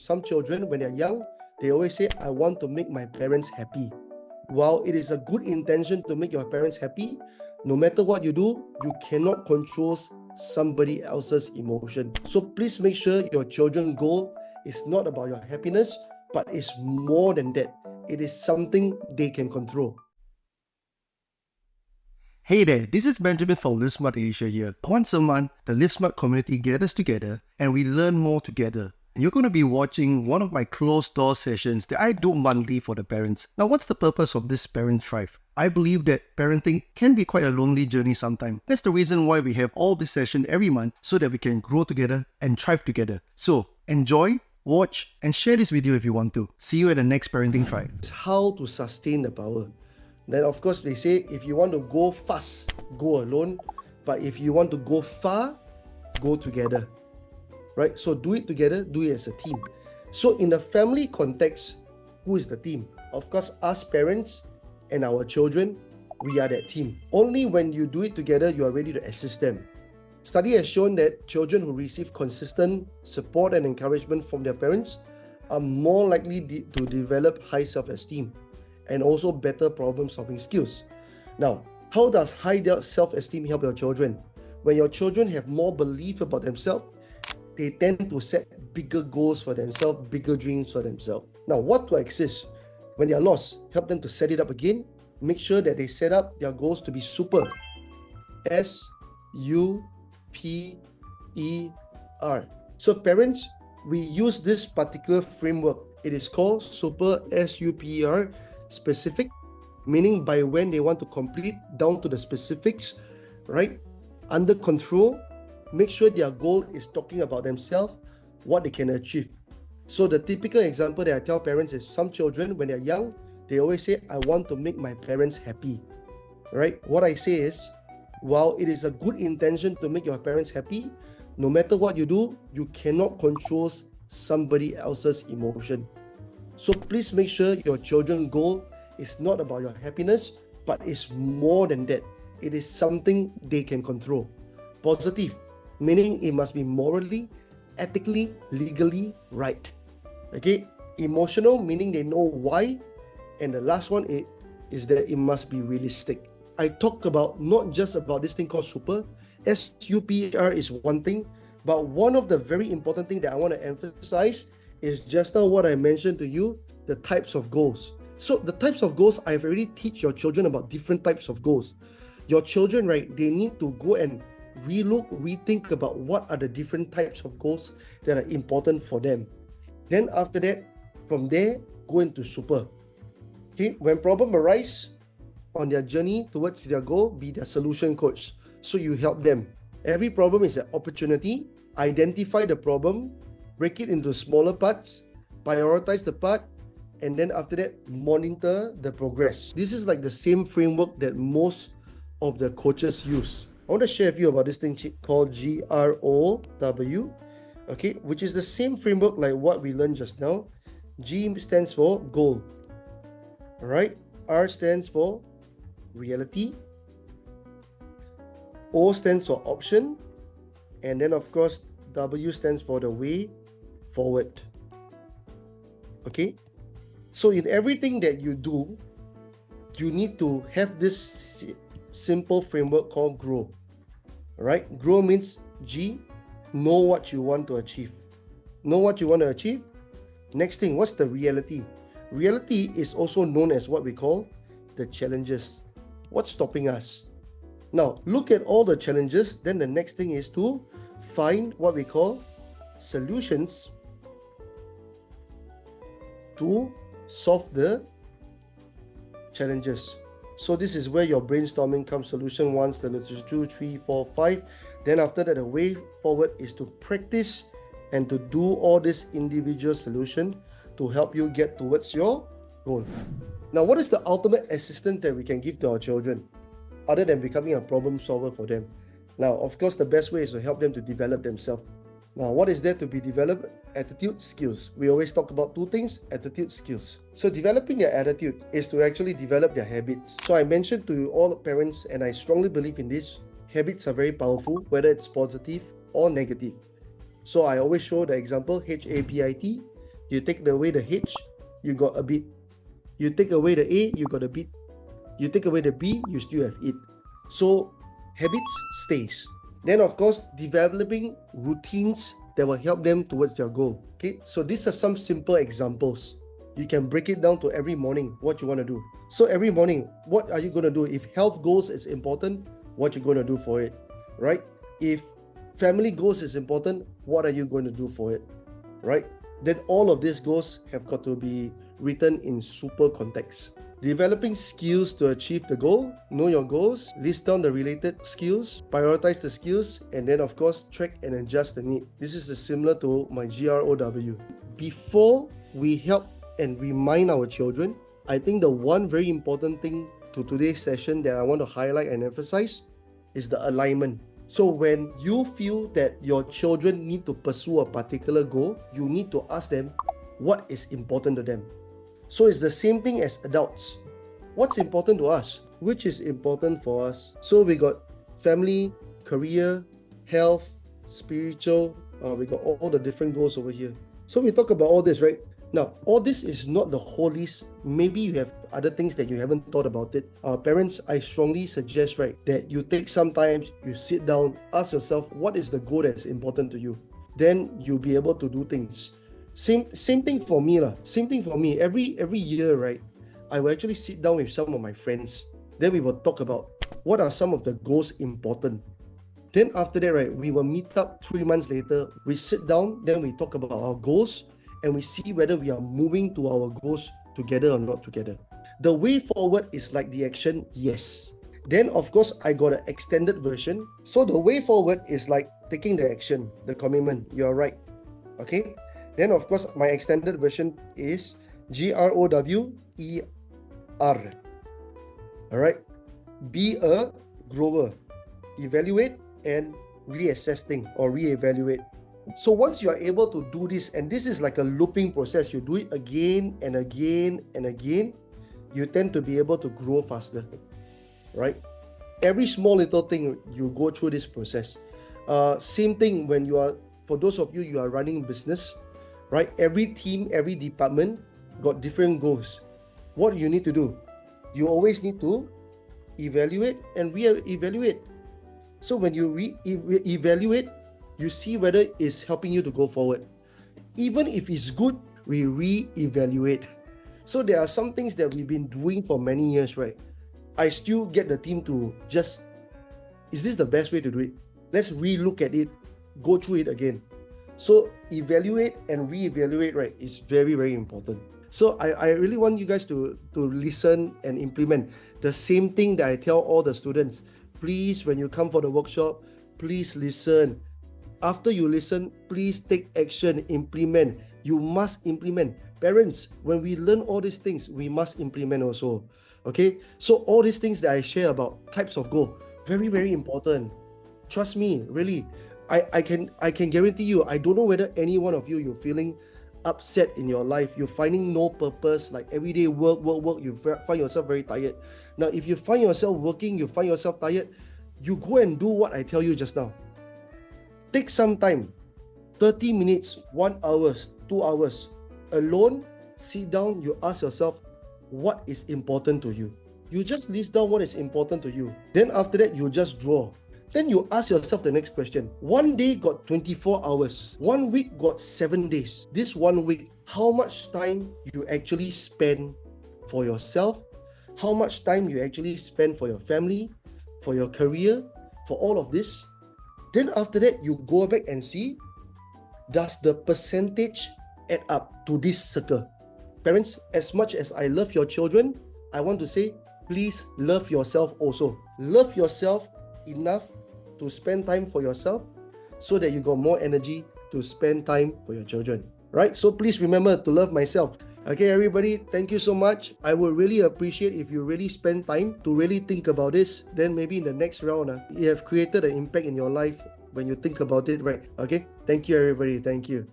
some children, when they're young, they always say, I want to make my parents happy. While it is a good intention to make your parents happy, no matter what you do, you cannot control somebody else's emotion. So please make sure your children's goal is not about your happiness, but it's more than that. It is something they can control. Hey there, this is Benjamin from LiveSmart Asia here. Once a month, the LiveSmart community gathers together and we learn more together. You're going to be watching one of my closed door sessions that I do monthly for the parents. Now, what's the purpose of this Parent Thrive? I believe that parenting can be quite a lonely journey sometimes. That's the reason why we have all this session every month so that we can grow together and thrive together. So, enjoy, watch, and share this video if you want to. See you at the next Parenting Thrive. It's how to sustain the power. Then, of course, they say if you want to go fast, go alone. But if you want to go far, go together. Right? So do it together, do it as a team. So in the family context, who is the team? Of course, us parents and our children, we are that team. Only when you do it together, you are ready to assist them. Study has shown that children who receive consistent support and encouragement from their parents are more likely to develop high self-esteem and also better problem-solving skills. Now, how does high self-esteem help your children? When your children have more belief about themselves, they tend to set bigger goals for themselves, bigger dreams for themselves. Now, what to assist? When they are lost, help them to set it up again. Make sure that they set up their goals to be super. S-U-P-E-R. So parents, we use this particular framework. It is called super, S-U-P-E-R, specific, meaning by when they want to complete down to the specifics, right? Under control. Make sure their goal is talking about themselves, what they can achieve. So the typical example that I tell parents is some children, when they're young, they always say, I want to make my parents happy. Right? What I say is, while it is a good intention to make your parents happy, no matter what you do, you cannot control somebody else's emotion. So please make sure your children's goal is not about your happiness, but it's more than that. It is something they can control. Positive, meaning it must be morally, ethically, legally right. Okay? Emotional, meaning they know why. And the last one is that it must be realistic. I talk about not just about this thing called super. S-U-P-R is one thing, but one of the very important things that I want to emphasize is just now what I mentioned to you, the types of goals. So the types of goals, I've already teach your children about different types of goals. Your children, right, they need to go and rethink about what are the different types of goals that are important for them. Then after that, from there, go into super. Okay, when problem arise on their journey towards their goal, be their solution coach. So you help them. Every problem is an opportunity. Identify the problem, break it into smaller parts, prioritize the part, and then after that, monitor the progress. This is like the same framework that most of the coaches use. I want to share with you about this thing called GROW, okay, which is the same framework like what we learned just now. G stands for goal, all right? R stands for reality. O stands for option. And then, of course, W stands for the way forward. Okay? So in everything that you do, you need to have this simple framework called GROW. Right? GROW means G, know what you want to achieve. Know what you want to achieve. Next thing, what's the reality? Reality is also known as what we call the challenges. What's stopping us? Now, look at all the challenges. Then the next thing is to find what we call solutions to solve the challenges. So this is where your brainstorming comes. Solution 1, solution 2, 3, 4, 5. Then after that, the way forward is to practice and to do all this individual solution to help you get towards your goal. Now, what is the ultimate assistance that we can give to our children other than becoming a problem solver for them? Now, of course, the best way is to help them to develop themselves. Now, what is there to be developed? Attitude, skills. We always talk about two things, attitude, skills. So developing their attitude is to actually develop their habits. So I mentioned to all parents, and I strongly believe in this, habits are very powerful, whether it's positive or negative. So I always show the example, HABIT, You take away the H, you got a bit. You take away the A, you got a bit. You take away the B, you still have it. So habits stays. Then of course, developing routines that will help them towards their goal. Okay, so these are some simple examples. You can break it down to every morning what you want to do. So every morning, what are you going to do? If health goals is important, what you're going to do for it, right? If family goals is important, what are you going to do for it, right? Then all of these goals have got to be written in super context. Developing skills to achieve the goal, know your goals, list down the related skills, prioritize the skills, and then of course track and adjust the need. This is similar to my GROW. Before we help and remind our children, I think the one very important thing to today's session that I want to highlight and emphasize is the alignment. So when you feel that your children need to pursue a particular goal, you need to ask them what is important to them. So it's the same thing as adults. What's important to us? Which is important for us? So we got family, career, health, spiritual. We got all the different goals over here. So we talk about all this, right? Now, all this is not the whole list. Maybe you have other things that you haven't thought about it. Parents, I strongly suggest, right, that you take some time, you sit down, ask yourself, what is the goal that's important to you? Then you'll be able to do things. Same thing for me lah. Same thing for me. Every year, right, I will actually sit down with some of my friends. Then we will talk about what are some of the goals important. Then after that, right, we will meet up 3 months later. We sit down, then we talk about our goals, and we see whether we are moving to our goals together or not together. The way forward is like the action, yes. Then of course, I got an extended version. So the way forward is like taking the action, the commitment. You're right. Okay. Then of course, my extended version is GROWER. Alright. Be a grower. Evaluate and reassess things or reevaluate. So once you are able to do this, and this is like a looping process, you do it again and again and again, you tend to be able to grow faster. Right? Every small little thing, you go through this process. Same thing when you are, for those of you, you are running business, right? Every team, every department got different goals. What you need to do? You always need to evaluate and re-evaluate. So when you evaluate, you see whether it's helping you to go forward. Even if it's good, we re-evaluate. So there are some things that we've been doing for many years, right? I still get the team to just, is this the best way to do it? Let's re-look at it, go through it again. So evaluate and re-evaluate, right, is very, very important. So I really want you guys to listen and implement the same thing that I tell all the students. Please, when you come for the workshop, please listen. After you listen, please take action, implement. You must implement. Parents, when we learn all these things, we must implement also. Okay? So all these things that I share about types of goal, very, very important. Trust me, really. I can guarantee you, I don't know whether any one of you, you're feeling upset in your life, you're finding no purpose, like every day work, you find yourself very tired. Now, if you find yourself working, you find yourself tired, you go and do what I tell you just now. Take some time, 30 minutes, 1 hour, 2 hours, alone, sit down, you ask yourself, what is important to you? You just list down what is important to you. Then after that, you just draw. Then you ask yourself the next question. One day got 24 hours. 1 week got 7 days. This 1 week, how much time you actually spend for yourself? How much time you actually spend for your family, for your career, for all of this? Then after that, you go back and see, does the percentage add up to this circle? Parents, as much as I love your children, I want to say, please love yourself also. Love yourself enough to spend time for yourself so that you got more energy to spend time for your children, right? So please remember to love myself. Okay, everybody, thank you so much. I would really appreciate if you really spend time to really think about this. Then maybe in the next round, you have created an impact in your life when you think about it, right? Okay, thank you, everybody. Thank you.